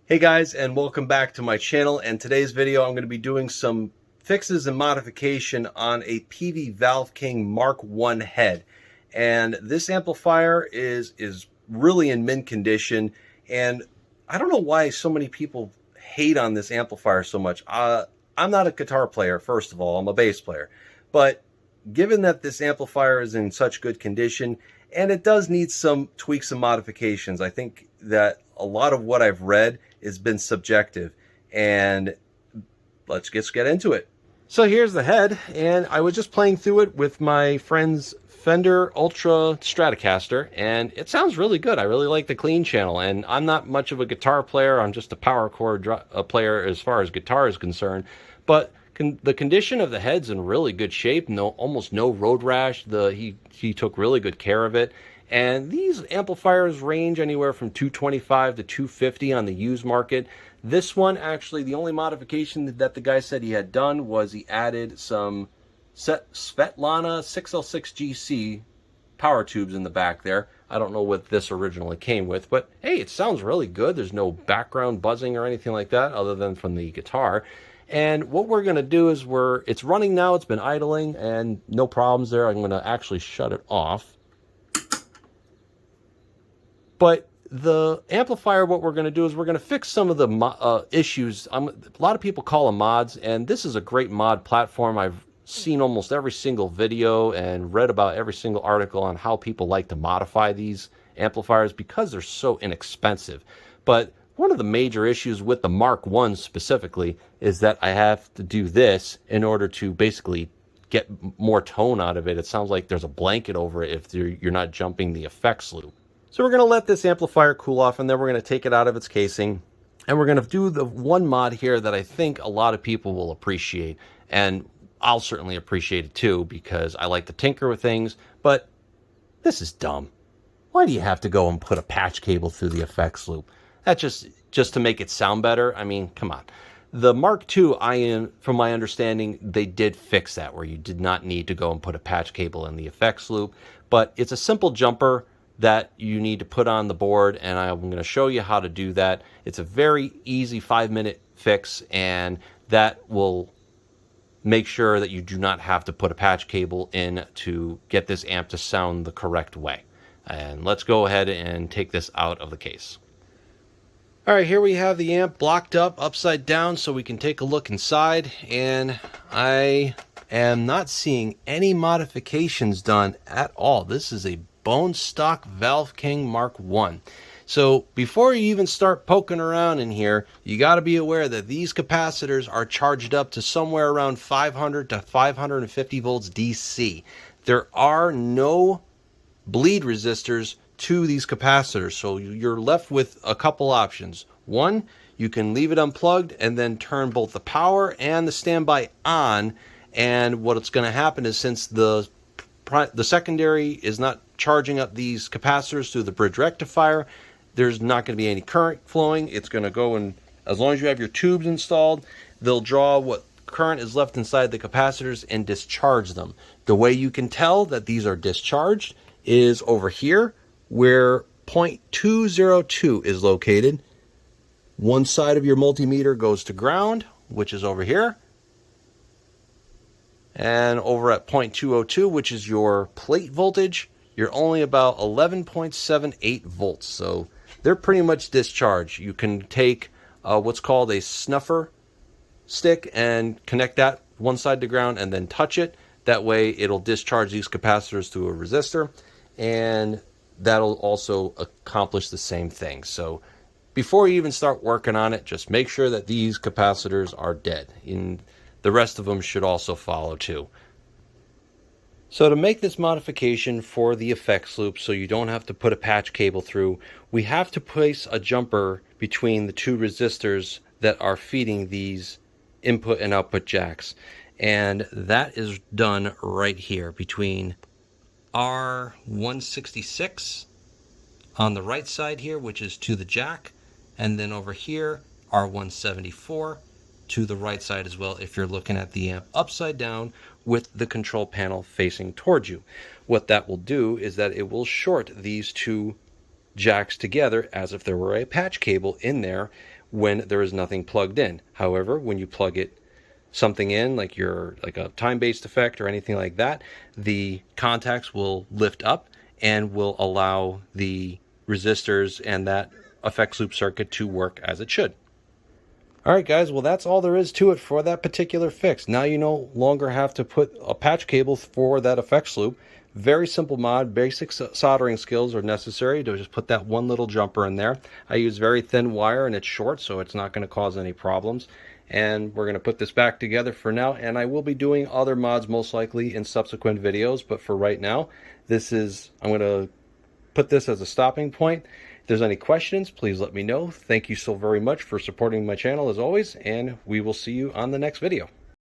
Hey guys, and welcome back to my channel. And today's video I'm going to be doing some fixes and modification on a Peavey Valveking Mark 1 head. And this amplifier is really in mint condition, and I don't know why so many people hate on this amplifier so much. I'm not a guitar player, first of all. I'm a bass player. But given that this amplifier is in such good condition, and it does need some tweaks and modifications, I think that a lot of what I've read has been subjective, and let's just get into it. So here's the head, and I was just playing through it with my friend's Fender Ultra Stratocaster, and it sounds really good. I really like the clean channel, and I'm not much of a guitar player. I'm just a power chord player as far as guitar is concerned, but the condition of the head's in really good shape. Almost no road rash. He took really good care of it. And these amplifiers range anywhere from 225 to 250 on the used market. This one, actually, the only modification that the guy said he had done was he added some Svetlana 606GC power tubes in the back there. I don't know what this originally came with, but hey, it sounds really good. There's no background buzzing or anything like that other than from the guitar. And what we're going to do is it's running now. It's been idling and no problems there. I'm going to actually shut it off. But the amplifier, what we're going to do is we're going to fix some of the issues. A lot of people call them mods, and this is a great mod platform. I've seen almost every single video and read about every single article on how people like to modify these amplifiers because they're so inexpensive. But one of the major issues with the Mark 1 specifically is that I have to do this in order to basically get more tone out of it. It sounds like there's a blanket over it if you're not jumping the effects loop. So we're going to let this amplifier cool off, and then we're going to take it out of its casing, and we're going to do the one mod here that I think a lot of people will appreciate, and I'll certainly appreciate it too because I like to tinker with things, but this is dumb. Why do you have to go and put a patch cable through the effects loop? That's just to make it sound better. I mean, come on. The Mark II, from my understanding, they did fix that where you did not need to go and put a patch cable in the effects loop, but it's a simple jumper that you need to put on the board, and I'm going to show you how to do that. It's a very easy 5-minute fix, and that will make sure that you do not have to put a patch cable in to get this amp to sound the correct way. And let's go ahead and take this out of the case. All right, here we have the amp blocked up upside down so we can take a look inside, and I am not seeing any modifications done at all. This is a bone stock Valveking Mark 1. So before you even start poking around in here, you got to be aware that these capacitors are charged up to somewhere around 500 to 550 volts DC. There are no bleed resistors to these capacitors, so you're left with a couple options. One, you can leave it unplugged and then turn both the power and the standby on, and what's going to happen is since the secondary is not charging up these capacitors through the bridge rectifier, there's not going to be any current flowing. It's going to go, and as long as you have your tubes installed, they'll draw what current is left inside the capacitors and discharge them. The way you can tell that these are discharged is over here where 0.202 is located. One side of your multimeter goes to ground, which is over here. And over at 0.202, which is your plate voltage, you're only about 11.78 volts. So they're pretty much discharged. You can take what's called a snuffer stick and connect that one side to ground and then touch it. That way it'll discharge these capacitors through a resistor, and that'll also accomplish the same thing. So before you even start working on it, just make sure that these capacitors are dead. And the rest of them should also follow too. So to make this modification for the effects loop so you don't have to put a patch cable through, we have to place a jumper between the two resistors that are feeding these input and output jacks. And that is done right here between R166 on the right side here, which is to the jack, and then over here R174 to the right side as well if you're looking at the amp upside down with the control panel facing towards you. What that will do is that it will short these two jacks together as if there were a patch cable in there when there is nothing plugged in. However, when you plug something in, like a time-based effect or anything like that, the contacts will lift up and will allow the resistors and that effects loop circuit to work as it should. Alright guys, well that's all there is to it for that particular fix. Now you no longer have to put a patch cable for that effects loop. Very simple mod. Basic soldering skills are necessary to just put that one little jumper in there. I use very thin wire and it's short, so it's not going to cause any problems. And we're going to put this back together for now, and I will be doing other mods most likely in subsequent videos, but for right now, I'm going to put this as a stopping point. If there's any questions, please let me know. Thank you so very much for supporting my channel as always, and we will see you on the next video.